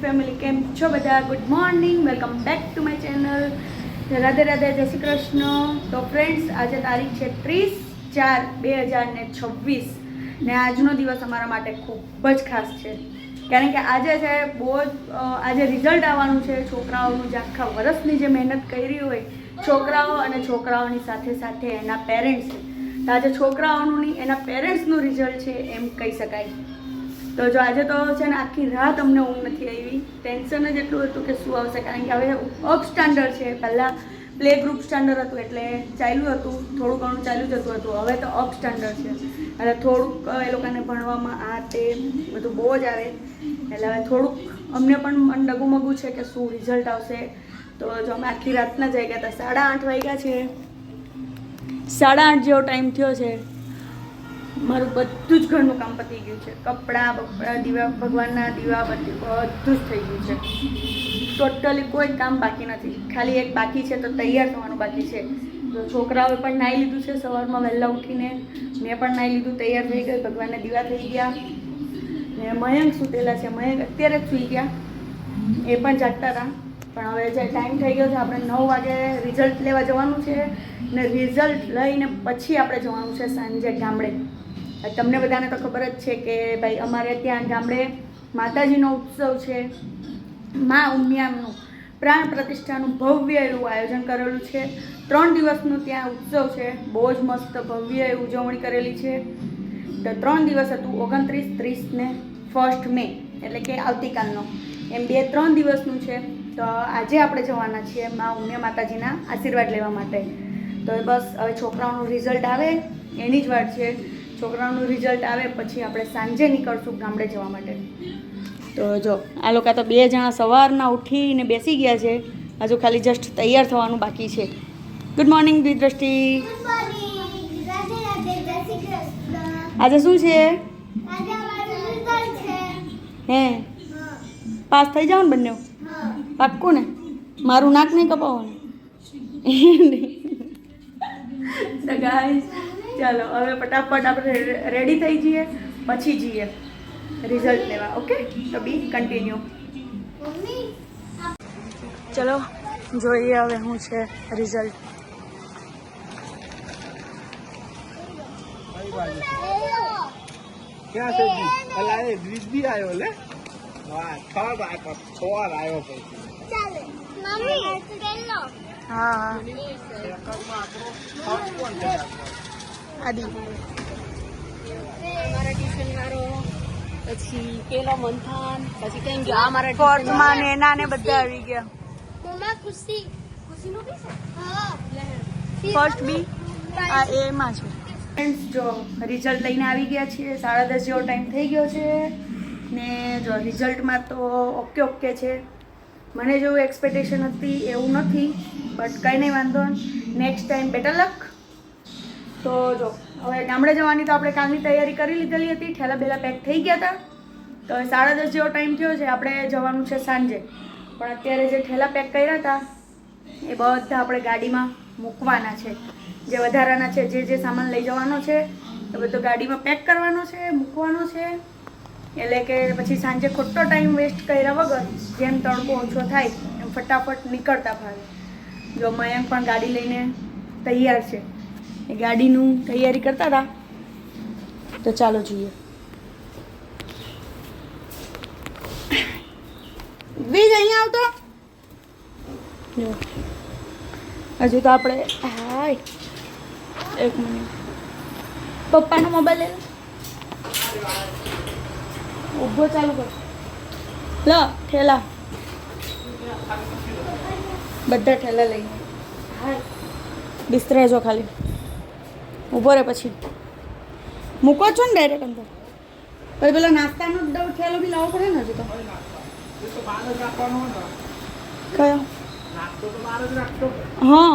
Family, કેમ છો બધા? Good morning, welcome back to my channel. Radhe Radhe, જય શ્રી કૃષ્ણ. તો ફ્રેન્ડ્સ, આજે તારીખ છે 30/4/2026 ને આજનો દિવસ અમારા માટે ખૂબ જ ખાસ છે, કારણ કે આજે છે આજે રિઝલ્ટ આવવાનું છે છોકરાઓનું, જે આખા વર્ષની જે મહેનત કરી હોય છોકરાઓ અને છોકરાઓની સાથે સાથે એના પેરેન્ટ્સ. તો આજે છોકરાઓનું નહીં, એના પેરેન્ટ્સનું રિઝલ્ટ છે એમ કહી શકાય. તો જો આજે તો છે ને આખી રાત અમને ઊંઘ નથી આવી. ટેન્શન જ એટલું હતું કે શું આવશે, કારણ કે હવે અપ સ્ટાન્ડર્ડ છે. પહેલાં પ્લે ગ્રુપ સ્ટાન્ડર્ડ હતું એટલે ચાલ્યું હતું, થોડું ઘણું ચાલ્યું જતું હતું. હવે તો અપ સ્ટાન્ડર્ડ છે એટલે થોડુંક એ લોકોને ભણવામાં આ તે બધું બહુ જ આવે. એટલે હવે થોડુંક અમને પણ મન ડગુમગું છે કે શું રિઝલ્ટ આવશે. તો જો અમે આખી રાતના જઈ ગયા હતા. 8:30 વાગ્યા છે, 8:30 જેવો ટાઈમ થયો છે. મારું બધું જ ઘરનું કામ પતી ગયું છે. કપડાં બપડા, દીવા, ભગવાનના દીવા બત્તી બધું જ થઈ ગયું છે. ટોટલી કોઈ કામ બાકી નથી. ખાલી એક બાકી છે, તો તૈયાર થવાનું બાકી છે. તો છોકરાઓએ પણ નાહી લીધું છે સવારમાં વહેલા ઉઠીને. મેં પણ નાહી લીધું, તૈયાર થઈ ગઈ, ભગવાનના દીવા થઈ ગયા. ને મયંક સૂતેલા છે. મયંક અત્યારે જ સૂઈ ગયા, એ પણ જાગતા હતા. પણ હવે જે ટાઈમ થઈ ગયો છે, આપણે 9 વાગે રિઝલ્ટ લેવા જવાનું છે ને રિઝલ્ટ લઈને પછી આપણે જવાનું છે સાંજે ગામડે. તમને બધાને તો ખબર જ છે કે ભાઈ અમારે ત્યાં ગામડે માતાજીનો ઉત્સવ છે. મા ઉમિયાનું પ્રાણ પ્રતિષ્ઠાનું ભવ્ય એવું આયોજન કરેલું છે. 3 દિવસનું ત્યાં ઉત્સવ છે. બહુ જ મસ્ત ભવ્ય એવી ઉજવણી કરેલી છે. તો 3 દિવસ હતું, 29, 30 ને 1 મે, એટલે કે આવતીકાલનો. એમ 2-3 દિવસનું છે. તો આજે આપણે જવાના છીએ મા ઉમિયા માતાજીના આશીર્વાદ લેવા માટે. તો બસ હવે છોકરાઓનું રિઝલ્ટ આવે એની જ વાત છે. છોકરાઓનું રિઝલ્ટ આવે પછી આપણે સાંજે નીકળશું ગામડે જવા માટે. તો જો આ લોકો તો 2 જણા સવારના ઉઠીને બેસી ગયા છે. હજુ ખાલી જસ્ટ તૈયાર થવાનું બાકી છે. ગુડ મોર્નિંગ દ્રષ્ટિ. આજે શું છે? હે, પાસ થઈ જાવ ને બંને? પાક્કું ને? મારું નાક નહીં કપાવવાનું. તો ગાઈસ ચાલો હવે ફટાફટ આપણે રેડી થઈ જઈએ, પછી જઈએ રિઝલ્ટ લેવા. ઓકે, તો બી કન્ટિન્યુ. ચલો જોઈએ હવે શું છે રિઝલ્ટ. ક્યાં છે જી? અલા એ દ્વિજ બી આવ્યો લે. વાહ, થર્ડ આવ્યો, 4 આવ્યો પછી. ચાલે મમ્મી પેલો. હા હા, સેકન્ડમાં આપણો થર્ડ કોણ છે? આદિ મારા ટ્યુશન વાળો, પછી પેલો મંથન, પછી કઈ ગયો આ મારા ફોર્થમાં ને એના ને બધા આવી ગયા. મમ્મા ખુશી ખુશીનો બી છે. હા, ફર્સ્ટ બી આ એમાં છે. ફ્રેન્ડ્સ જો રિઝલ્ટ લઈને આવી ગયા છીએ. 10:30 જેવો ટાઈમ થઈ ગયો છે ને જો રિઝલ્ટમાં તો ઓકે છે. મને જેવું એક્સપેક્ટેશન હતી એવું નથી, બટ કંઈ નહીં, વાંધો. નેક્સ્ટ ટાઈમ બેટર લક. તો જો હવે ગામડે જવાની તો આપણે કાલની તૈયારી કરી લીધેલી હતી. ઠેલા બેલા પેક થઈ ગયા હતા. તો 10:30 જેવો ટાઈમ થયો છે. આપણે જવાનું છે સાંજે. પણ અત્યારે જે ઠેલા પેક કર્યા હતા એ બધા આપણે ગાડીમાં મૂકવાના છે. જે વધારાના છે, જે સામાન લઈ જવાનો છે એ બધો ગાડીમાં પેક કરવાનો છે, મૂકવાનો છે. એટલે કે પછી સાંજે ખોટો ટાઈમ વેસ્ટ કર્યા વગર જેમ તડકો ઓછો થાય એમ ફટાફટ નીકળતા ફાવે. જો મયંક પણ ગાડી લઈને તૈયાર છે, એ ગાડીનું તૈયારી કરતા હતા. તો ચાલો જોઈએ. વીજ અહીંયા આવતો જો હજુ તો આપણે હાય 1 મિનિટ. પપ્પાનો મોબાઈલ લે, ઊભો ચાલુ કર. લો ઠેલા, બધા ઠેલા લઈ હાય. બિસ્તરા જો ખાલી ઊભો રહે, પછી મૂકો છો ને ડાયરેક્ટ અંદર. પછી પેલો નાસ્તાનો ઠેલો બી લાવવો પડે ને હજુ તો. કયો? હા,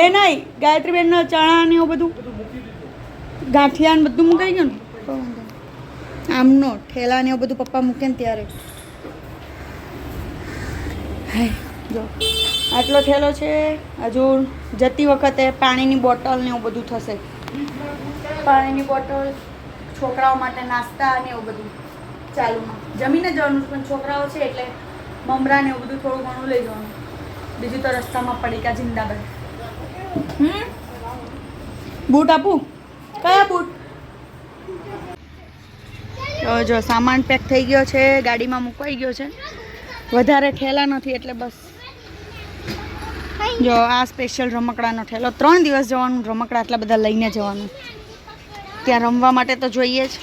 એ નહીં, ગાયત્રીબેનનો ચણા ને એવું બધું, ગાંઠિયા ને બધું મુકાઈ ગયું ને. આમનો ઠેલા ને એવું બધું પપ્પા મૂકે ને ત્યારે. હાય જો આટલો ઠેલો છે. હજુ જતી વખતે પાણીની બોટલ ને એવું બધું થશે. પાણીની બોટલ, છોકરાઓ માટે નાસ્તા ને એવું બધું ચાલુમાં. જમીને જવાનું પણ છોકરાઓ છે એટલે મમરા ને એવું બધું થોડું ઘણું લઈ જવાનું. બીજું તો રસ્તામાં પડીકા જિંદાબાદ. બૂટ આપું? કયા બૂટ? તો જો સામાન પેક થઈ ગયો છે, ગાડીમાં મુકાઈ ગયો છે. વધારે ઠેલા નથી એટલે બસ. જો આ સ્પેશિયલ રમકડાનો ઠેલો. 3 દિવસ જવાનું, રમકડા આટલા બધા લઈને જવાનું. ત્યાં રમવા માટે તો જોઈએ જ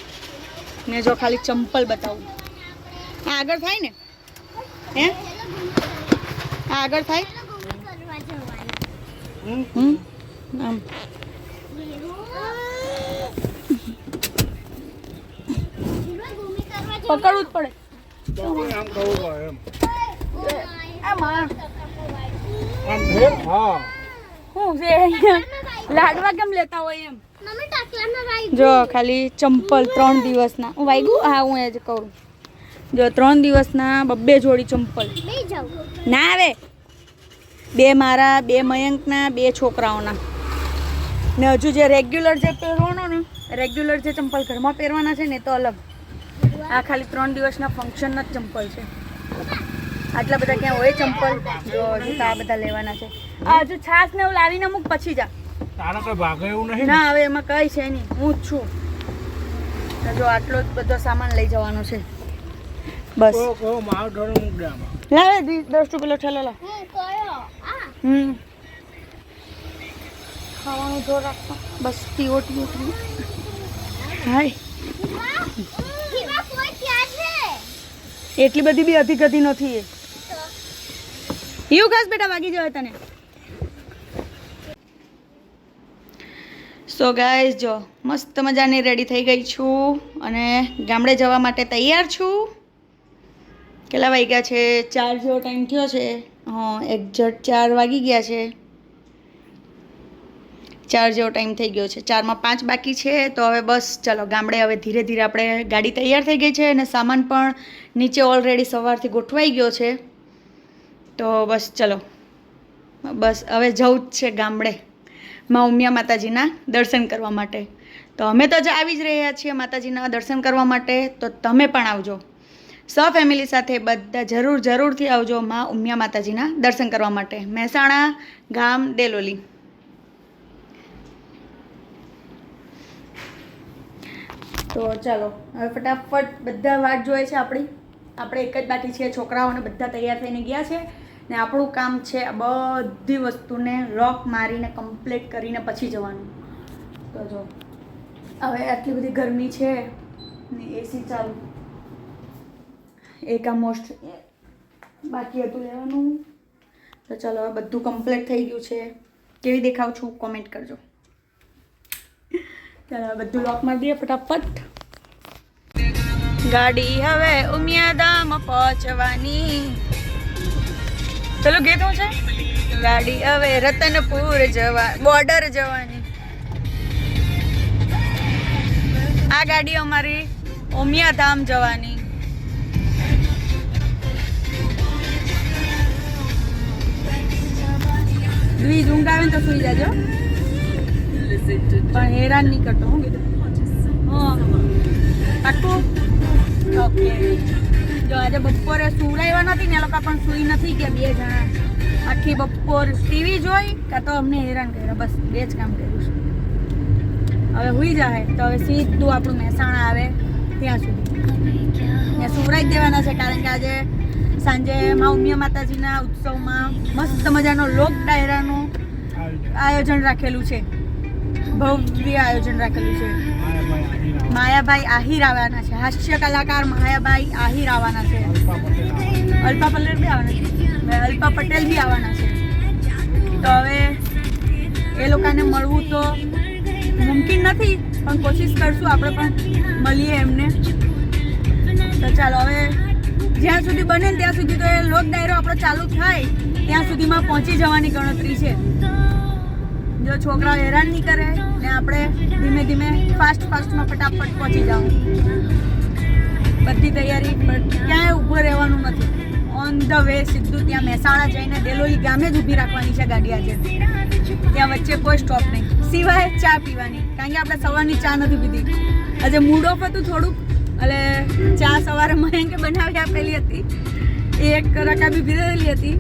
ને. જો ખાલી ચંપલ બતાવું. આ આગળ થાય ને? હે આ આગળ થાય? આમ પકડવું જ પડે. આમ કહું એમ આમાં આમ ફેર હા શું છે અહીંયા? લાડવા કેમ લેતા હોય એમ? મમ્મી ટાકલામાં વાઈ જો ખાલી ચંપલ 3 દિવસના. હું વાગ્યું? હા હું એ જ કહું. જો 3 દિવસના 2 જોડી ચંપલ. બે જાવ. ના આવે. 2 મારા, 2 મયંકના, 2 છોકરાઓના. ને હજુ જે રેગ્યુલર જે પહેરવાનો ને, રેગ્યુલર જે ચંપલ ઘરમાં પહેરવાના છે ને તો અલગ. આ ખાલી 3 દિવસના ફંક્શનના જ ચંપલ છે. આટલા બધા ક્યાં હોય ચંપલ? જો હજુ તો આ બધા લેવાના છે. આ હજુ છાસ ને એવું લાવીને મૂક પછી જા. તારા કઈ ભાગે એવું નહીં ના હવે એમાં કઈ છે નહીં, હું જ છું. તો જો આટલો જ બધો સામાન લઈ જવાનો છે બસ. કહો મારો ઢોરો મૂક દે આમાં. લાવે 10 રૂપિયા ઠેલો લા. હું કયો આ ખાવાનું જોર રાખો બસ. ટીઓ હાય હીરા કોઈ ક્યાં છે? એટલી બધી બી અધિગતિ નથી એ. એવું ખાસ બેટા વાગી જવાય તને. સો ગાઈઝ જો મસ્ત મજાની રેડી થઈ ગઈ છું અને ગામડે જવા માટે તૈયાર છું. કેટલા વાગ્યા છે? 4 જેવો ટાઈમ થયો છે. હા એક્ઝેક્ટ 4 વાગી ગયા છે. 4 જેવો ટાઈમ થઈ ગયો છે. 4માં 5 બાકી છે. તો હવે બસ ચલો ગામડે. હવે ધીરે ધીરે આપણે ગાડી તૈયાર થઈ ગઈ છે અને સામાન પણ નીચે ઓલરેડી સવારથી ગોઠવાઈ ગયો છે. તો બસ ચલો બસ હવે જવું જ છે ગામડે માં ઉમિયા માતાજીના દર્શન કરવા માટે. તો અમે તો જ આવી જ રહ્યા છીએ માતાજીના દર્શન કરવા માટે. તો તમે પણ આવજો ફેમિલી સાથે બધા જરૂરથી આવજો માં ઉમિયા માતાજીના દર્શન કરવા માટે. મહેસાણા ગામ ડેલોલી. તો ચાલો હવે ફટાફટ બધા વાટ જોઈએ છે આપણી. આપણે એક જ બાકી છીએ. છોકરાઓને બધા તૈયાર થઈને ગયા છે ને આપણું કામ છે આ બધી વસ્તુને લોક મારીને કમ્પ્લીટ કરીને પછી જવાનું. તો જો હવે આટલી બધી ગરમી છે ને એસી ચાલુ. એક આ મોસ્ટ બાકી હતું લેવાનું. તો ચાલો હવે બધું કમ્પ્લીટ થઈ ગયું છે. કેવી દેખાવ છું કોમેન્ટ કરજો. ચાલો હવે બધું લોક મારી દઈએ ફટાફટ. ગાડી હવે ઉમિયાધામ પહોંચવાની. ચલો ગીત શું છે? ગાડી હવે રતનપુર બોર્ડર જવાની. આ ગાડી અમારી ઉમિયાધામ જવાની. દ્વિજ ઊંઘ આવે ને તો સુઈ જાજો પણ હેરાન નહીં કરતો. હું કીધું હા પાક્કું ઓકે. જો આજે બપોરે સુવડાવ્યા નથી ને એ લોકો પણ સુઈ નથી ગયા. 2 જણા આખી બપોર ટીવી જોઈ કાં તો અમને હેરાન કર્યા. બસ 2 જ કામ કર્યું છે. હવે હુઈ જાય તો હવે સીધું આપણું મહેસાણા આવે ત્યાં સુધી ત્યાં સુવડાવી જ દેવાના છે. કારણ કે આજે સાંજે મા ઉમિયા માતાજીના ઉત્સવમાં મસ્ત મજાનો લોક ડાયરાનું આયોજન રાખેલું છે. ભવ્ય આયોજન રાખેલું છે. માયાભાઈ આહિર આવવાના છે. હાસ્ય કલાકાર માયાભાઈ આહિર આવવાના છે. અલ્પા પટેલ બી આવવાના છે. તો હવે એ લોકોને મળવું તો મુમકિન નથી પણ કોશિશ કરશું આપણે પણ મળીએ એમને. તો ચાલો હવે જ્યાં સુધી બને ને ત્યાં સુધી તો એ લોક ડાયરો આપણો ચાલુ થાય ત્યાં સુધીમાં પહોંચી જવાની ગણતરી છે. જો છોકરાઓ હેરાન નહીં કરે ને આપણે ધીમે ધીમે ફાસ્ટમાં ફટાફટ પહોંચી જાઓ. બધી તૈયારી ક્યાંય ઊભું રહેવાનું નથી. ઓન ધ વે સીધું ત્યાં મહેસાણા જઈને ડેલોલી ગામે જ ઊભી રાખવાની છે ગાડી આજે. ત્યાં વચ્ચે કોઈ સ્ટોપ નહીં સિવાય ચા પીવાની. કારણ કે આપણે સવારની ચા નથી પીધી. આજે મૂડ ઓફ હતું થોડુંક એટલે ચા સવારે મયંકે બનાવી આપેલી હતી એક રકાબી પીધેલી હતી,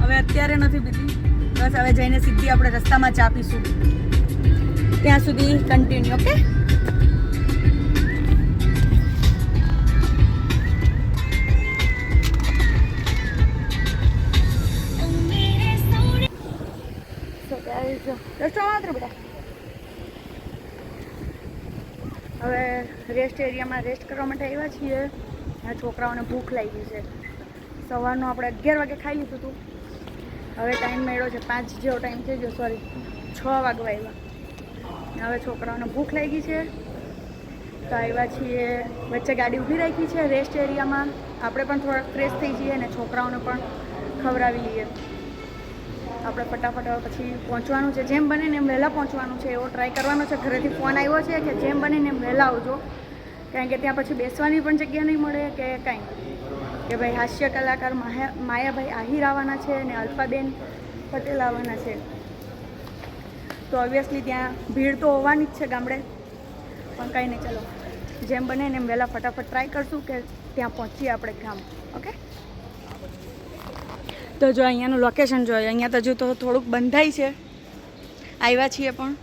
હવે અત્યારે નથી પીધી. બસ હવે જઈને સીધી આપણે રસ્તામાં ચા પીશું. ત્યાં સુધી કન્ટિન્યુ. ઓકે. હવે રેસ્ટ એરિયામાં રેસ્ટ કરવા માટે આવ્યા છીએ. આ છોકરાઓને ભૂખ લાગી છે. સવારનું આપણે 11 વાગે ખાઈ લીધું હતું. હવે ટાઈમ મળ્યો છે 5 જેવો ટાઈમ થઈ ગયો, સોરી 6 વાગવા આવ્યા. હવે છોકરાઓને ભૂખ લાગી છે તો આવ્યા છીએ. વચ્ચે ગાડી ઊભી રાખી છે રેસ્ટ એરિયામાં. આપણે પણ થોડાક ફ્રેશ થઈ જઈએ અને છોકરાઓને પણ ખવડાવી લઈએ. આપણે ફટાફટ હવે પછી પહોંચવાનું છે. જેમ બને ને એમ વહેલા પહોંચવાનું છે એવો ટ્રાય કરવાનો છે. ઘરેથી ફોન આવ્યો છે કે જેમ બને ને એમ વહેલા આવજો, કારણ કે ત્યાં પછી બેસવાની પણ જગ્યા નહીં મળે કે કાંઈ. કે ભાઈ હાસ્ય કલાકાર માયાભાઈ આહિર આવવાના છે અને અલ્પાબેન પટેલ આવવાના છે, તો ઓબ્વિયસલી ત્યાં ભીડ તો હોવાની જ છે ગામડે. પણ કંઈ નહીં, ચલો જેમ બને ને એમ વહેલા ફટાફટ ટ્રાય કરશું કે ત્યાં પહોંચીએ આપણે ગામ. ઓકે. તો જો અહીંયાનું લોકેશન જોઈએ. અહીંયા તો હજુ તો થોડુંક બંધાય છે. આવ્યા છીએ પણ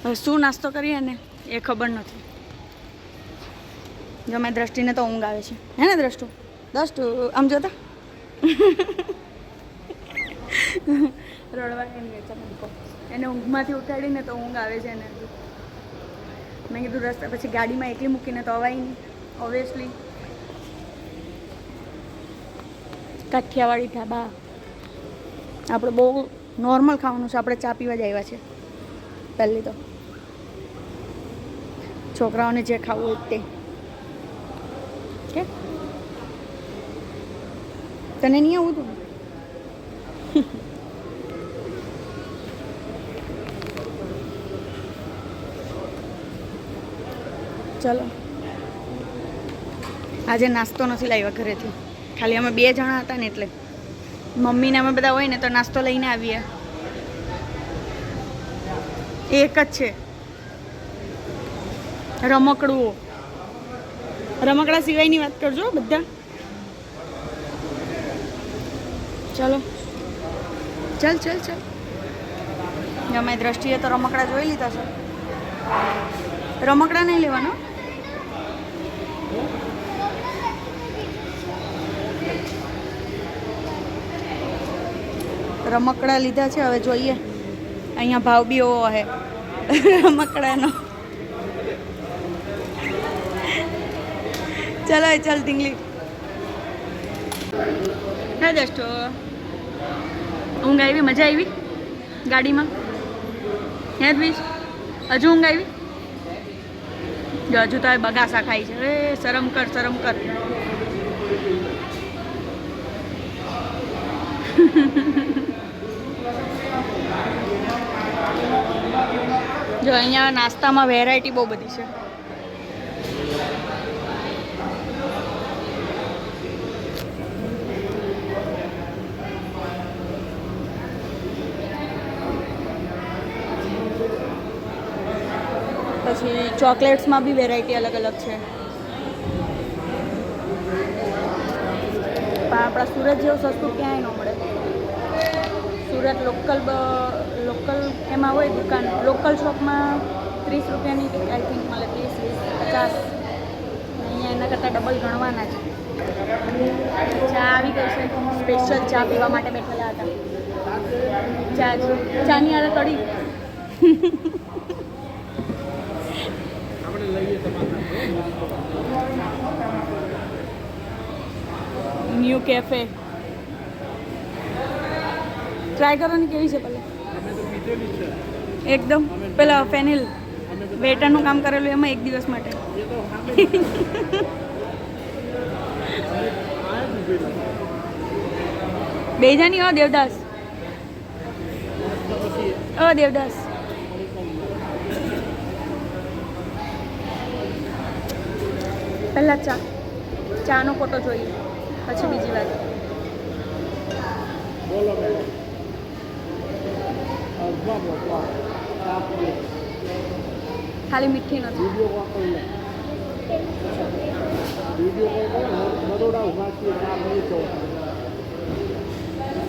હવે શું નાસ્તો કરીએ ને એ ખબર નથી. જો મેં દ્રષ્ટિને તો ઊંઘ આવે છે, હે ને દ્રષ્ટુ? આમ જોતા રડવા એમ એને ઊંઘમાંથી ઉઠાડીને તો ઊંઘ આવે છે એને. મેં કીધું રસ્તા પછી ગાડીમાં એકલી મૂકીને તો અવાય નહીં ઓબ્વિયસલી. કાઠિયાવાડી ઢાબા આપણે બહુ નોર્મલ ખાવાનું છે. આપણે ચા પીવા જ આવ્યા છે પહેલી તો. છોકરાઓને જે ખાવું હોય તે. કે તને નહીં આવું તું? ચલો આજે નાસ્તો નથી લાવ્યા ઘરેથી. ખાલી અમે 2 જણા હતા ને એટલે. મમ્મીને અમે બધા હોય ને તો નાસ્તો લઈને આવીએ. એક જ છે રમકડું. રમકડા સિવાયની વાત કરજો બધા. ચલો ચલ ચલ ચલ. અમારી દ્રષ્ટિએ તો રમકડા જોઈ લીધા છે. રમકડા નહીં લેવાનો. રમકડા લીધા છે. હવે જોઈએ. અહીંયા ભાવ બી એવો હે રમકડાનો. ચલો ચાલ ઢીંગલી. ના દોસ્તો ઊંઘ આવી? મજા આવી ગાડીમાં? હે દ્વિજ હજુ ઊંઘ આવી? જો હજુ તો બગાસા ખાઈ છે. અરે શરમ કર, શરમ કર. જો અહીંયા નાસ્તામાં વેરાયટી બહુ બધી છે. પછી ચોકલેટ્સમાં બી વેરાયટી અલગ અલગ છે. પણ આપણા સુરત જેવું સસ્તું ક્યાંય ન મળે. સુરત લોકલ એમાં હોય દુકાન, લોકલ શોપમાં 30 રૂપિયાની આઈ થિંક મળે. 30, 20, 50. અહીંયા એના કરતાં ડબલ ગણવાના છે. ચા આવી ગઈ છે. સ્પેશિયલ ચા પીવા માટે બેઠેલા હતા. ચાની આરે કડી. ન્યૂ કેફે ટ્રાય કરવાની કેવી છે? પેલા એકદમ પેલા ફેનિલ વેટરનું કામ કરેલું એમાં 1 દિવસ માટે. બેજાની દેવદાસ. દેવદાસ પહેલાં ચાનો ફોટો જોઈએ પછી બીજી વાત. ખાલી મીઠી નથી. બરોડા ઉભા છીએ આ બધી ચોક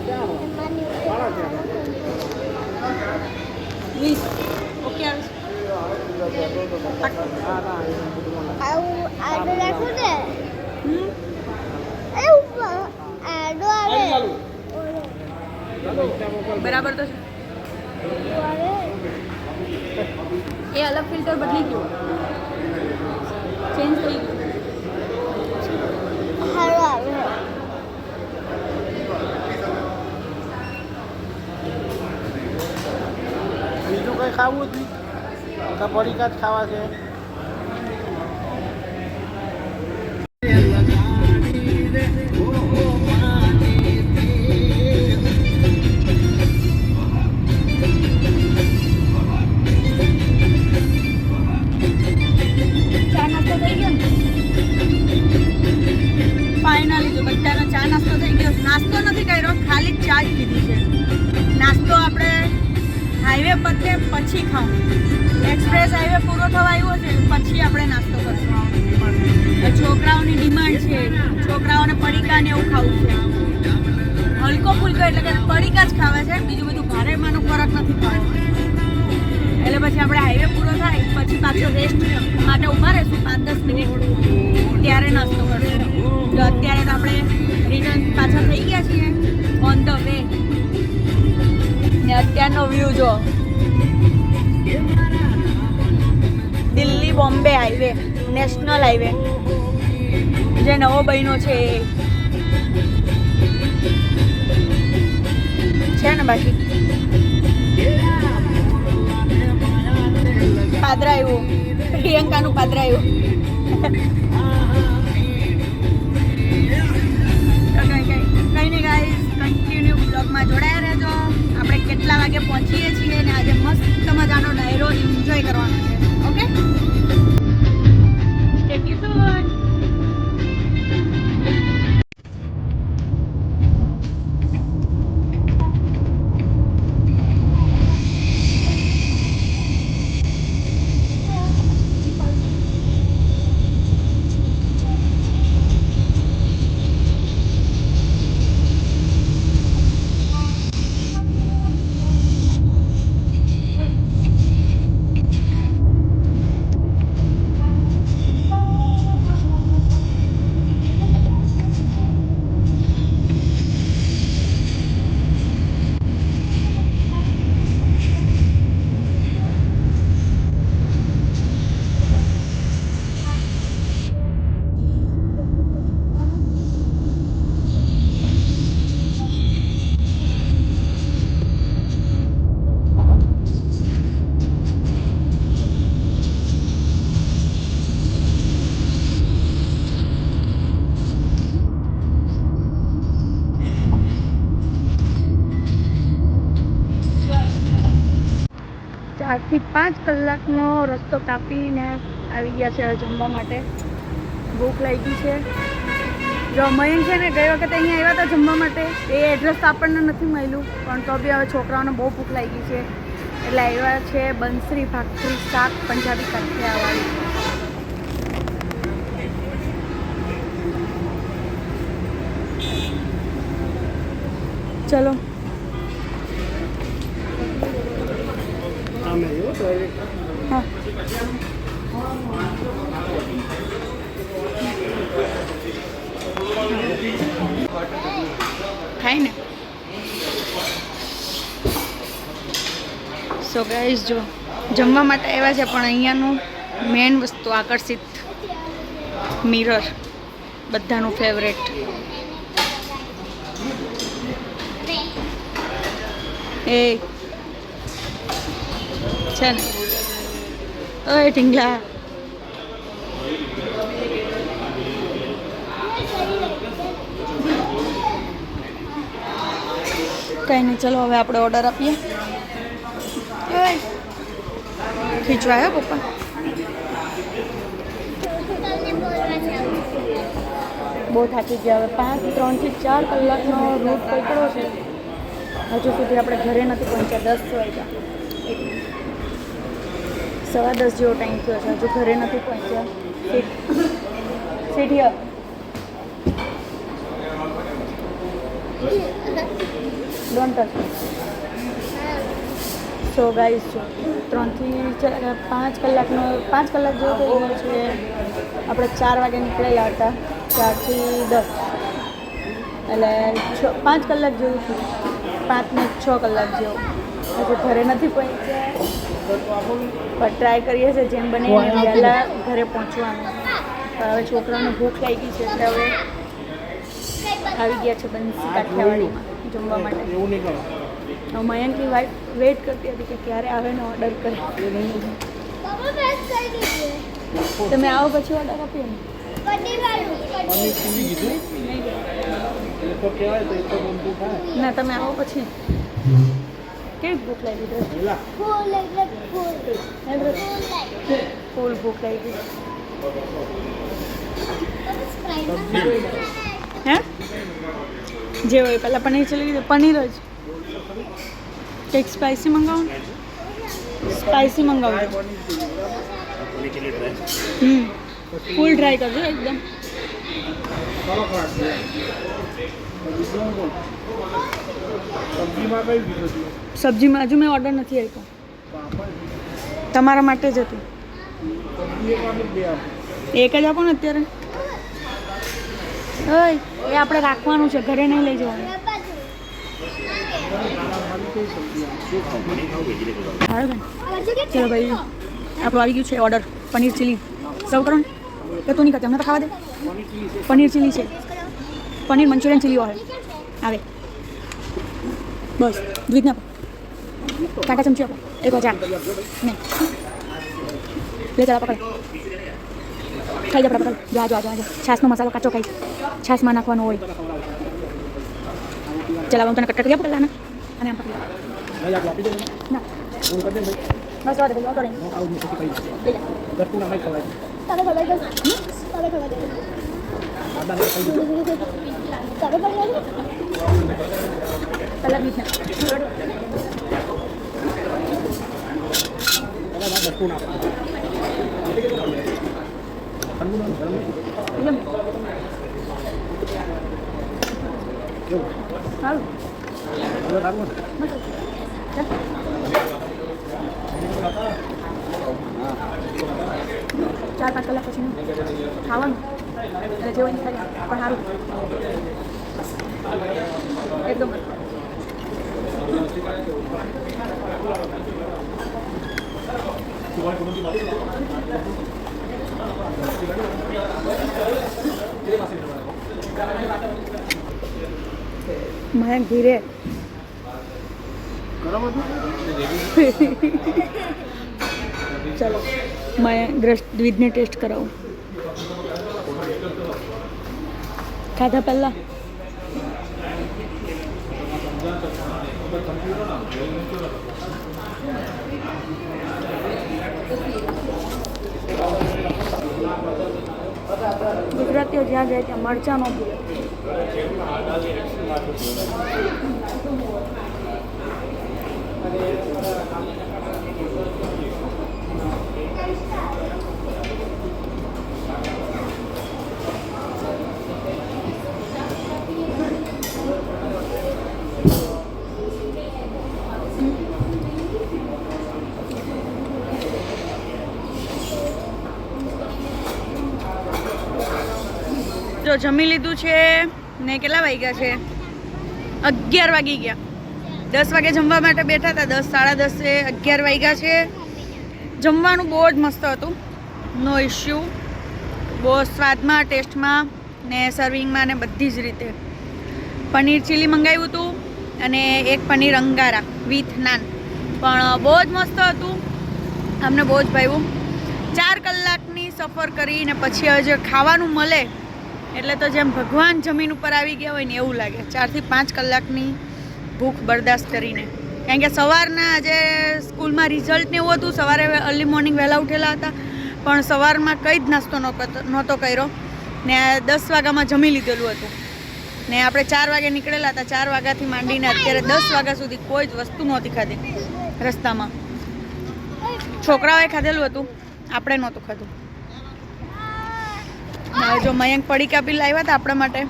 ક્યાં વાળા ક્યાં 20 ઓકે ના ના આવું આડો રાખો ને હમ એ ઉપર આડો આવે બરાબર તો છે એ અલગ ફિલ્ટર બદલી ગયું ચેન્જ થઈ ગયું હારો આવે બીજું કંઈ ખાવું જ તો પડીકા જ ખાવા છે ચા નાસ્તો થઈ ગયો ને ફાઇનલી જો બધાનો ચા નાસ્તો થઈ ગયો નાસ્તો નથી કર્યો ખાલી ચા જ પીધી છે નાસ્તો આપણે હાઈવે પતે પછી ખાવું એક્સપ્રેસ હાઈવે પૂરો થવા આવ્યો છે પછી આપણે નાસ્તો કરશું છોકરાઓની ડિમાન્ડ છે છોકરાઓને પડીકા ને એવું ખાવું છે હલકો ફૂલકો એટલે કે પડીકા જ ખાવા છે બીજું બધું ભારેમાંનો ખોરાક નથી ખાવો એટલે પછી આપણે હાઈવે પૂરો થાય પછી પાછો રેસ્ટ માટે ઊભા રહીશું 5-10 મિનિટ ત્યારે નાસ્તો કરશું તો અત્યારે તો આપણે રિટર્ન પાછા થઈ ગયા છીએ ઓન ધ વે ને અત્યારનો વ્યૂ જો Delhi Bombay highway national highway જે નવો બન્યો છે એ છે ને બાકી પાદરા આવ્યું પ્રિયંકાનું પાદરા આવ્યું કંઈ નહીં ગાઈસ કન્ટિન્યુ બ્લોગમાં જોડાયા રહેજો આપણે કેટલા વાગે પહોંચીએ છીએ અને આજે મસ્ત મજાનો ડાયરો એન્જોય કરવાનો છે ઓકે ટેક યુ સૂન થી 5 કલાકનો રસ્તો કાપીને આવી ગયા છે જમવા માટે ભૂખ લાગી છે જો મયંક છે ને ગઈ વખતે અહીંયા આવ્યા હતા જમવા માટે એ એડ્રેસ તો આપણને નથી મળ્યું પણ તો બી હવે છોકરાઓને બહુ ભૂખ લાગી છે એટલે આવ્યા છે બંસરી ભાખરી શાક પંજાબી કાઠિયાવાડી ચલો હા ખાય ને સો ગાઈસ જો જમવા માટે આવ્યા છે પણ અહીંયાનું મેઇન વસ્તુ આકર્ષિત મિરર બધાનું ફેવરેટ એ છે ને ઓય ઢીંગલા કંઈ નહીં ચલો હવે આપણે ઓર્ડર આપીએ ખીચવા હે પપ્પા બહુ થાકી ગયા હવે 3 થી 4 કલાકનો રૂટ પકડ્યો છે હજુ સુધી આપણે ઘરે નથી પહોંચ્યા 10 વાગ્યા 10:15 જેવો ટાઈમ થયો છે હજુ ઘરે નથી પહોંચ્યા seat here don't touch. So guys જો 3 થી 5 કલાકનો 5 કલાક જેવું થઈ ગયું છે. આપણે 4 વાગે નીકળેલા હતા, 4 થી 10 એટલે 5 કલાક જેવું થયું, 5 ને 6 કલાક જેવું. હજુ ઘરે નથી પહોંચ્યા પણ ટ્રાય કરીએ છીએ જેમ બને એમ વહેલા ઘરે પહોંચવાનું. હવે છોકરાઓને ભૂખ લાગી છે એટલે હવે આવી ગયા છે બંસી કાઠિયાવાડીમાં જમવા માટે. એવું નહીં કરો. મયંકની વાઈફ વેઇટ કરતી હતી કે ક્યારે આવે ને ઓર્ડર કરે. પાપા પ્રેસ કરી દીધી તમે આવો પછી ઓર્ડર આપીએ ને. પનીર વાળું પનીર ચીલી કીધું એ તો કહેવાય તો એ તો બનતું થાય. ના તમે આવો પછી. કેવી ભૂખ લાગી છે? પેલા ફૂલ એટલે ફૂલ ફૂલ લાઈક ફૂલ ભૂખ લાગી. સ્પ્રાઇટ હે જે હોય પહેલાં પનીર ચલી ગઈ પનીર જ કંઈક સ્પાઇસી મંગાવું. સ્પાઇસી મંગાવું. ફૂલ ડ્રાય કરજો એકદમ. સબ્જીમાં કઈ દીધું હતું? સબ્જીમાં હજુ મેં ઓર્ડર નથી આપ્યો, તમારા માટે જ હતું. સબ્જી એક આપી બે આપો. એક જ આપો ને અત્યારે. ઓય એ આપણે રાખવાનું છે, ઘરે નહીં લઈ જવાનું. મારી કઈ સબ્જી આપો? હારું બેન. ચલો ભાઈ આપણું આવી ગયું છે ઓર્ડર પનીર ચીલી. સર્વ કરો ને. કે તું નહીં ખાતી, અમને તો ખાવા દે. પનીર ચીલી છે, પનીર મંચુરિયન ચીલી હોય આવે. બસ દૂધ ના આપો, કાંટા ચમચી આપો, એક વાર ચાલ નહીં લે ચાલ પકડ. ખાઈ જા પકડ. જો આ છાશનો મસાલો કાચો ખાઈ છાશમાં નાખવાનો હોય. ચલાવો તને કટ કરી આપો પહેલાં અને આમ પકડી ભાઈ આપો આપી દો ને. ના ફોન કરી દે ભાઈ. બસ વાંધો નહીં, વાંધો નહીં. હું આવું નથી ખાઈ. લઈ જા. દસ્તું ના ખાઈ ખવાય. તારે ખવાઈ ગયું તારે ખવાઈ ગયું આદા ના ખાઈ દીધું. તારે ખવાઈ ગયું પહેલાં બીજ ના દસ્તું ના ખાઈ. ઠંડુ ના ગરમ નહીં. એકદમ કેવું? સારું હવે સારું ને? મસ્ત. ચાલ. 4-5 કલાક પછી ખાવાનું એટલે જેવું નહીં ખાઈ પણ સારું એકદમ. મયંક ધીરે. ગરમ હતું? ચલો મયંક દ્વિજને ટેસ્ટ કરાવું. ખાધા પહેલાં ગુજરાતીઓ જ્યાં જાય ત્યાં મરચાં ન ભૂલે. જો જમી લીધું છે ને કેટલા વાગ્યા છે? 11 વાગી ગયા. 10 વાગે જમવા માટે બેઠા હતા, 10 સાડા 10 11 વાગ્યા છે. જમવાનું બહુ જ મસ્ત હતું, નો ઇશ્યુ. બહુ સ્વાદમાં, ટેસ્ટમાં ને સર્વિંગમાં ને બધી જ રીતે. પનીર ચીલી મંગાવ્યું હતું અને એક પનીર અંગારા વિથ નાન, પણ બહુ જ મસ્ત હતું, અમને બહુ જ ભાવ્યું. 4 કલાકની સફર કરીને પછી હજુ ખાવાનું મળે એટલે તો જેમ ભગવાન જમીન ઉપર આવી ગયા હોય ને એવું લાગે. 4 થી 5 કલાકની ભૂખ બરદાસ્ત કરીને, કારણ કે સવારના આજે સ્કૂલમાં રિઝલ્ટ ને એવું હતું. સવારે અર્લી મોર્નિંગ વહેલા ઉઠેલા હતા પણ સવારમાં કંઈ જ નાસ્તો નહોતો કર્યો ને 10 વાગ્યામાં જમી લીધેલું હતું ને આપણે 4 વાગે નીકળેલા હતા. 4 વાગ્યાથી માંડીને અત્યારે 10 વાગ્યા સુધી કોઈ જ વસ્તુ નહોતી ખાધી રસ્તામાં. છોકરાઓએ ખાધેલું હતું, આપણે નહોતું ખાધું. જો મયંક પડીકા બી લાવ્યા હતા આપણા માટે,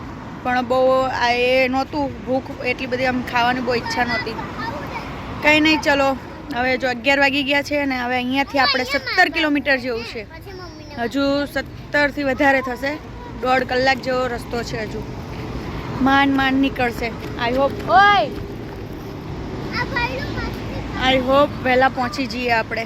પણ બહુ આ એ નહોતું, ભૂખ એટલી બધી આમ ખાવાની બહુ ઈચ્છા નહોતી. કંઈ નહીં, ચલો હવે જો 11 વાગી ગયા છે ને હવે અહીંયાથી આપણે 17 કિલોમીટર જેવું છે. હજુ 17થી વધારે થશે, 1.5 કલાક જેવો રસ્તો છે. હજુ માંડ નીકળશે. આઈ હોપ વહેલા પહોંચી જઈએ આપણે.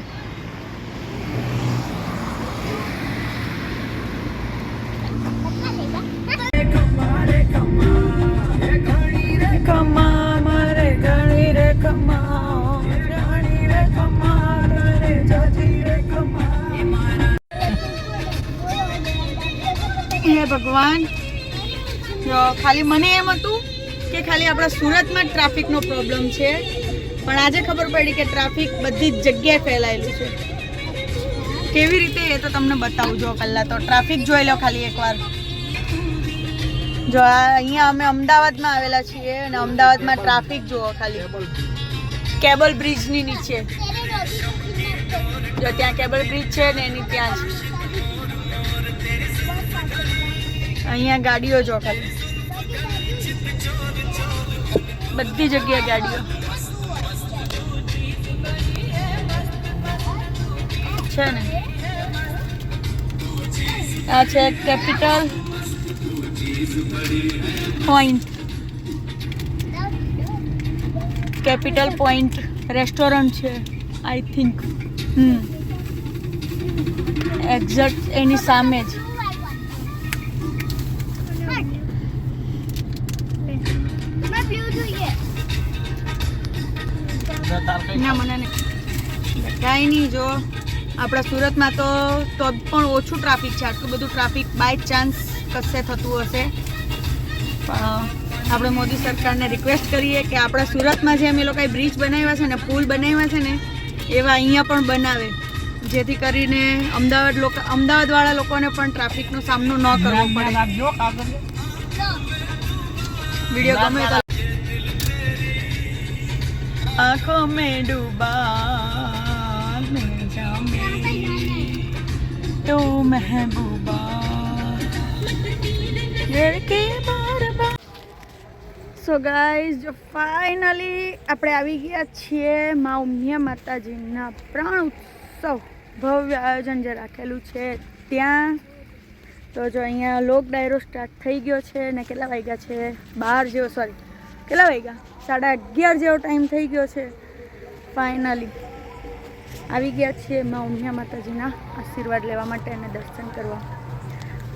હે ભગવાન, જો ખાલી મને એમ હતું કે ખાલી આપણા સુરતમાં જ ટ્રાફિકનો પ્રોબ્લેમ છે, પણ આજે ખબર પડી કે ટ્રાફિક બધી જ જગ્યાએ ફેલાયેલું છે. કેવી રીતે એ તો તમને બતાવું. જો પહેલાં તો ટ્રાફિક જોઈ લો ખાલી એકવાર. જો અહીંયા અમે અમદાવાદમાં આવેલા છીએ અને અમદાવાદમાં ટ્રાફિક જુઓ ખાલી. કેબલ બ્રિજની નીચે જો ત્યાં કેબલ બ્રિજ છે ને એની ત્યાં જ અહીંયા ગાડીઓ જો ખાલી, બધી જગ્યાએ ગાડીઓ છે ને. આ છે કેપિટલ પોઈન્ટ રેસ્ટોરન્ટ છે આઈ થિંક. એક્ઝેક્ટ એની સામે જ. ના મને નહીં, કાંઈ નહીં. જો આપણા સુરતમાં તો પણ ઓછું ટ્રાફિક છે. આટલું બધું ટ્રાફિક બાય ચાન્સ કશે થતું હશે, પણ આપણે મોદી સરકારને રિક્વેસ્ટ કરીએ કે આપણા સુરતમાં જે અમે લોકોએ બ્રિજ બનાવ્યા છે ને, પુલ બનાવ્યા છે ને, એવા અહીંયા પણ બનાવે, જેથી કરીને અમદાવાદવાળા લોકોને પણ ટ્રાફિકનો સામનો ન કરવો પડે. વિડીયો ગમે તો आँखों में डूबा मैं जामी तो महबूबा સો ગાઈઝ, જો ફાઇનલી આપણે આવી ગયા છીએ મા ઉમિયા માતાજીના પ્રાણ ઉત્સવ ભવ્ય આયોજન જે રાખેલું છે ત્યાં. તો જો અહીંયા લોક ડાયરો સ્ટાર્ટ થઈ ગયો છે ને કેટલા વાગ્યા છે 12 જેવો, સોરી કેટલા વાગ્યા 11:30 જેવો ટાઈમ થઈ ગયો છે. ફાઇનલી આવી ગયા છીએ મા ઉમિયા માતાજીના આશીર્વાદ લેવા માટે અને દર્શન કરવા.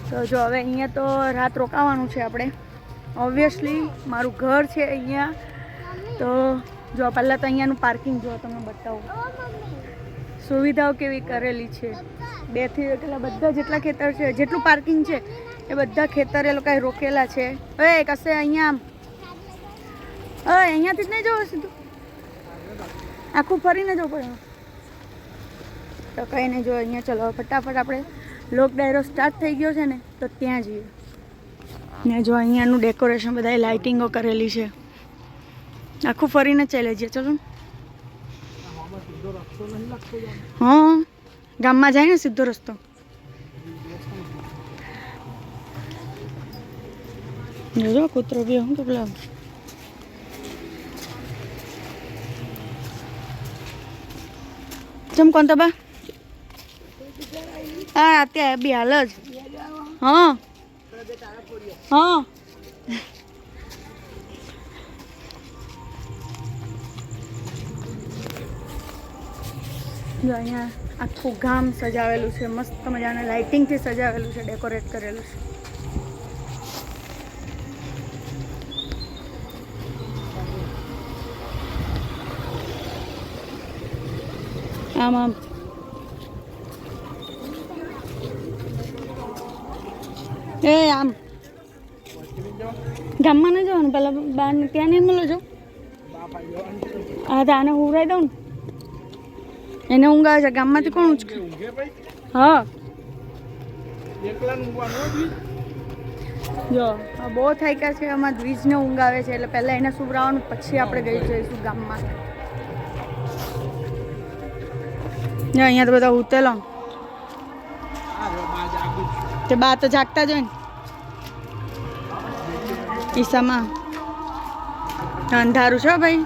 તો જો હવે અહીંયા તો રાત રોકાવાનું છે આપણે. ઓબ્વિયસલી મારું ઘર છે અહીંયા. તો જો પહેલાં તો અહીંયાનું પાર્કિંગ જો તમને બતાવું, સુવિધાઓ કેવી કરેલી છે. 2 થી એટલા બધા જેટલા ખેતર છે, જેટલું પાર્કિંગ છે એ બધા ખેતર એ લોકોએ રોકેલા છે. હવે કશે અહીંયા અહીંયાથી જ નહીં જવું, સીધું આખું ફરીને જવું પડે. તો કંઈ નહીં, જો અહીંયા ચલો ફટાફટ આપણે લોક ડાયરો સ્ટાર્ટ થઈ ગયો છે ને, તો ત્યાં જઈએ. ને જો અહીંયાનું ડેકોરેશન બધાએ લાઇટિંગો કરેલી છે. આખું ફરીને ચાલે જઈએ. ચલો હા, ગામમાં જાય ને સીધો રસ્તો. જો કૂતરો બી હું તો પેલા ચમ કોણ તો બા હા અત્યારે બી હાલ જ. હા હા જો અહીંયા આખું ગામ સજાવેલું છે, મસ્ત મજાના લાઇટિંગથી સજાવેલું છે, ડેકોરેટ કરેલું છે. આમ આમ એ આમ ગામમાં ન જવાનું, પેલા બહાર ત્યાં નહીં મળો જો. હા તો આને ઉરાઈ દઉં ને, એને ઊંઘ આવે છે. ગામમાંથી કોણ ઉચકે? હા જો બહુ થાક્યા છે આમાં, દ્વિજને ઊંઘ આવે છે એટલે પહેલાં એને સુવરાવાનું, પછી આપણે ગઈ જઈશું ગામમાં. અહીંયા તો બધા ઉતેલો તે બા તો જાગતા જ હોય ને. ઈસામાં અંધારું છે ભાઈ.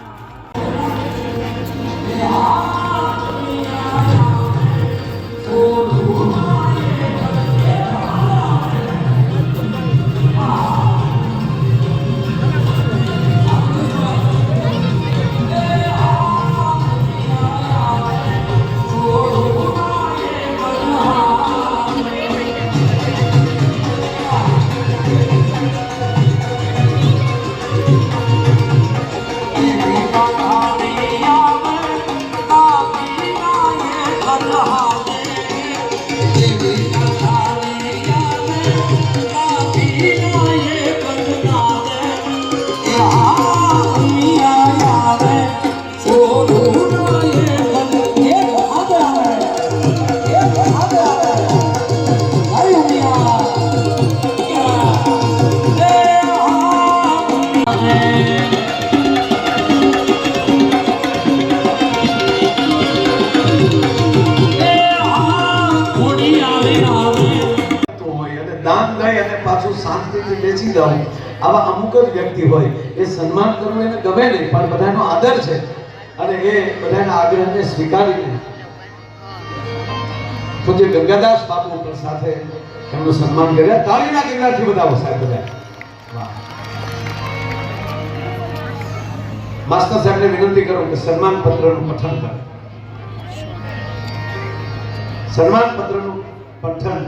દાન લઈ અને પાછું શાંતિથી બેસી જવું, આવા અમુક જ વ્યક્તિ હોય. એ સન્માન કરવું એને ગમે નહીં, પણ બધાનો આદર છે અને એ બધાના આગ્રહને સ્વીકારીને પૂજ્ય ગંગાદાસ બાપુ પર સાથે એમનું સન્માન કર્યા. તાળીના ગિરનારથી બતાવો સાહેબ બધા. વાહ. માસ્ટર સાહેબને વિનંતી કરું કે સન્માન પત્રનું પઠન કરે. સન્માન પત્રનું પઠન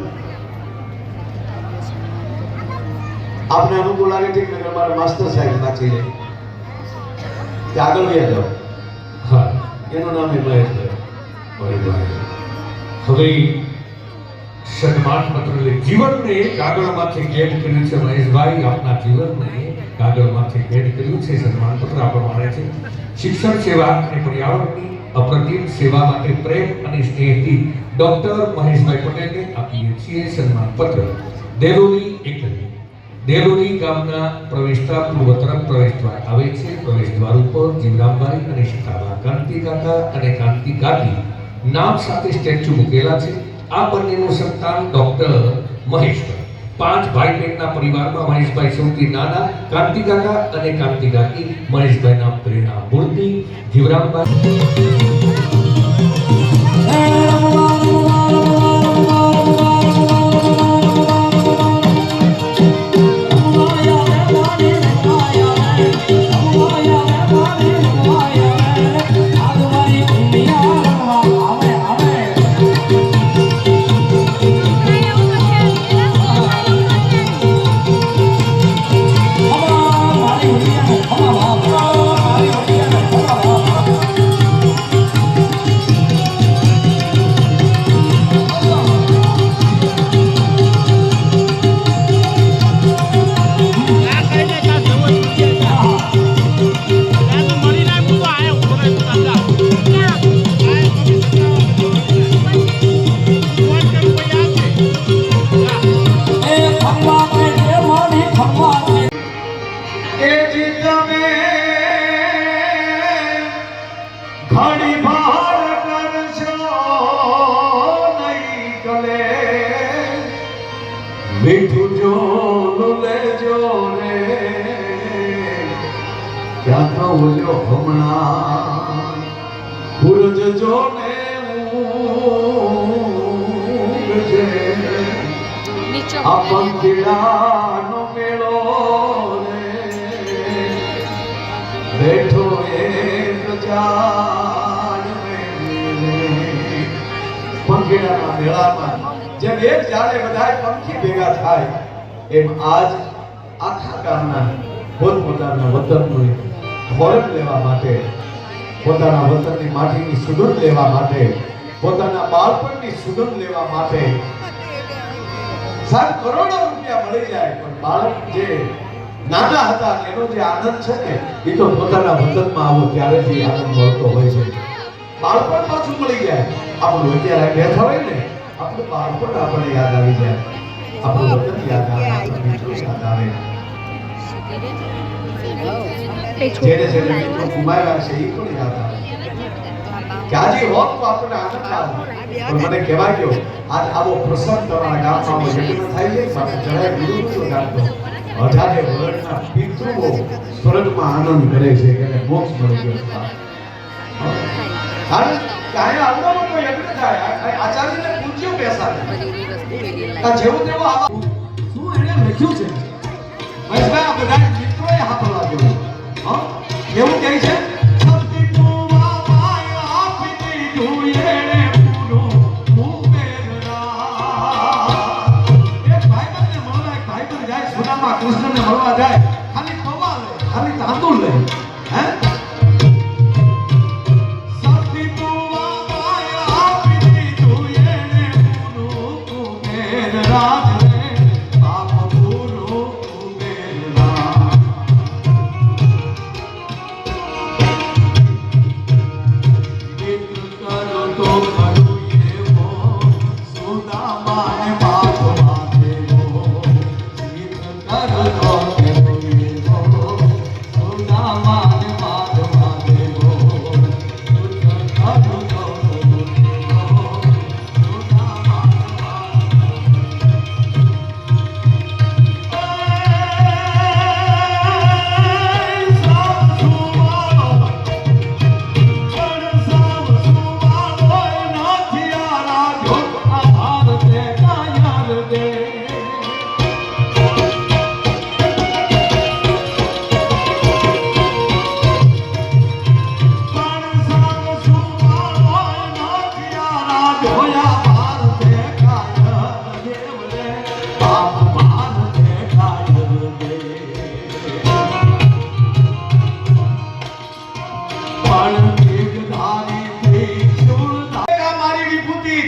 આપને અનુકૂળ લાગે છે કે અમારા માસ્ટર સાહેબ વાંચી લે કે આગળ વ્યા જાઓ. હા, એનું નામ મહેશભાઈ. હવે સન્માન પત્ર જીવનને કાગળમાંથી કેદ કર્યું છે મહેશભાઈ. આપના જીવનને કાગળમાંથી કેદ કર્યું છે. સન્માન પત્ર આપવા માને છે શિક્ષણ સેવા અને પર્યાવરણની અપ્રતિમ સેવા માટે પ્રેમ અને સ્નેહથી ડોક્ટર મહેશભાઈ પટેલને આપીએ છીએ સન્માન પત્ર. દેરોલી એકલી દેરોલી ગામના પ્રવેશતા પૂર્વ તરફ પ્રવેશ દ્વાર આવે છે. પ્રવેશ દ્વાર ઉપર જીવરામભાઈ અને સીતાબા, કાંતિ કાકા અને કાંતિ કાકી નામ સાથે સ્ટેચ્યુ મૂકેલા છે. આ બંનેનું સંતાન ડોક્ટર મહેશભાઈ. 5 ભાઈ બહેનના પરિવારમાં મહેશભાઈ સૌથી નાના. કાંતિ કાકા અને કાંતિ કાકી મહેશભાઈના પ્રેરણા મૂર્તિ. જીવરામભાઈ મીઠું જો લેજો રે ક્યાં તો ઓલ્યો હમણાં સૂરજ જો ને ઊંઘજે આ પંખીડાનો મેળો રે બેઠો એક ઝાડ પંખીડાના મેળામાં જેમ એક ઝાડે બધાય પંખી ભેગા થાય એમ આજ આખા ગામના પોતપોતાના વતનનું ખોરાક લેવા માટે, પોતાના વતનની માટીની સુગંધ લેવા માટે, પોતાના બાળપણની સુગંધ લેવા માટે સાહેબ કરોડો રૂપિયા મળી જાય પણ બાળક જે નાના હતા એનો જે આનંદ છે ને એ તો પોતાના વતનમાં આવો ત્યારે જ આનંદ મળતો હોય છે. બાળપણ પાછું મળી જાય. આપણું અત્યારે બેઠા હોય ને આપણું બાળપણ આપણે યાદ આવી જાય, આપણું વતન યાદ આવે, આપણું મિત્રો યાદ આવે. જેને જેને મિત્રો ગુમાવ્યા છે એ પણ યાદ આવે કે આજે હોત તો આપણને આનંદ આવે. પણ મને કહેવાય ગયો આજ આવો પ્રસંગ તમારા ગામમાં યજ્ઞ થાય છે, માટે જણાય ગુરુ જાણતો 18 વર્ષના પિતૃઓ સ્વર્ગમાં આનંદ કરે છે કે એને મોક્ષ મળી ગયો છે. કારણ કે અહીંયા અવનવો કોઈ યજ્ઞ થાય, આચાર્યને પૂજ્યો બેસાડે. આ જેવું તેવું આવા શું એને લખ્યું છે મહેશભાઈ, આ બધા મિત્રોએ સાંભળવા જોઈએ. હા, એવું કહે છે કૃષ્ણને મળવા જાય, ખાલી પૌવા લે, ખાલી તાંદુળ લે, હે સતી પૌવા માયા આપી દીધું એને પૂરું કુબેર રાજ રે, બાપ પૂરું કુબેર રાજ. મિત્ર કરો તો કરું એવો, સુદામાને માધવા દેવો.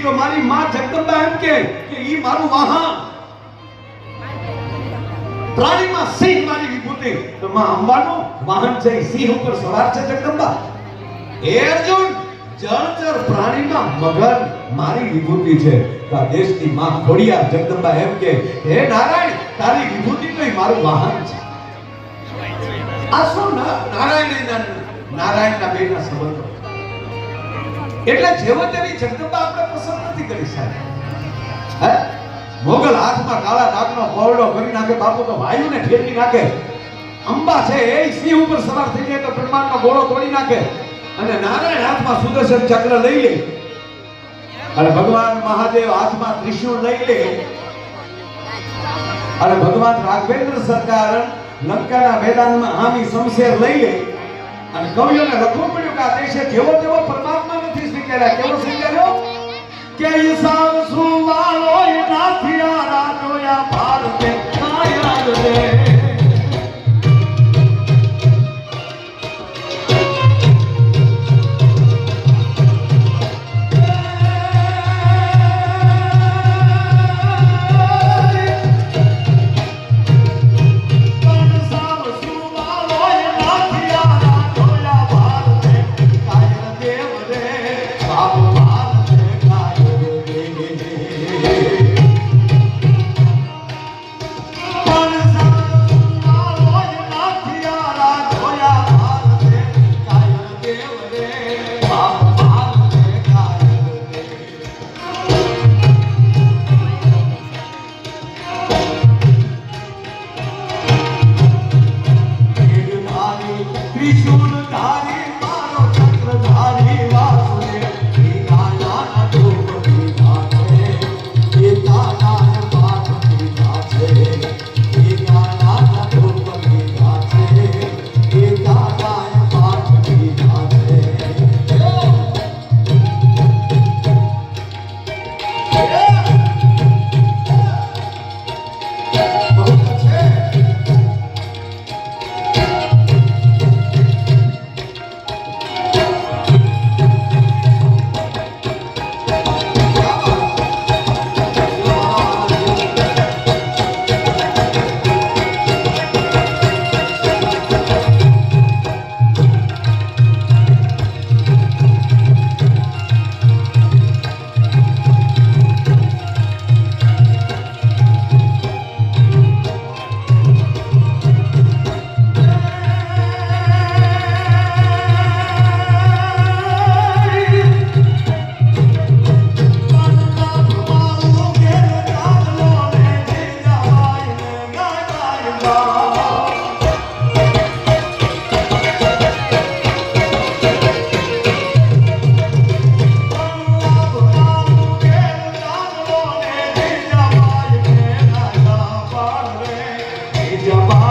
તો મારી માં જગદંબા એમ કે ઈ મારું વાહન, પ્રાણીમાં સિંહ મારી વિભૂતિ, તો માં અંબાનું વાહન છે, સિંહ ઉપર સવાર છે જગદંબા. હે અર્જુન, જળચર પ્રાણીમાં મગર મારી વિભૂતિ છે. તો આ દેશની માં ખોડિયાર જગદંબા એમ કે હે નારાયણ, તારી વિભૂતિ તો ઈ મારું વાહન છે. આ શું નારાયણના બેના સંબંધો. એટલે જેવો તેવી જગદંબા આપણે પસંદ નથી કરી સાહેબ. હે મોગલ હાથમાં કાળા નાગનો કોરડો કરી નાખે, બાપુ તો વાયુને ઠેરવી નાખે. અંબા છે એ સિંહ ઉપર સવાર થઈ જાય તો બ્રહ્માંડનો ગોળો તોડી નાખે. અને નારાયણ હાથમાં સુદર્શન ચક્ર લઈ લે, અને ભગવાન મહાદેવ હાથમાં ત્રિશૂળ લઈ લે, અને ભગવાન રાઘવેન્દ્ર સરકાર લંકાના મેદાનમાં હામી શમશેર લઈ લે. અને કવિઓને લખવું પડ્યું કે આ દેશે જેવો તેવો પરમાત્મા નથી સ્વીકાર્યા. કેવો સ્વીકાર્યો કે ઈસાન સુવાલો નાથી આ રાતોયા ભારતે કાયર દે. જવા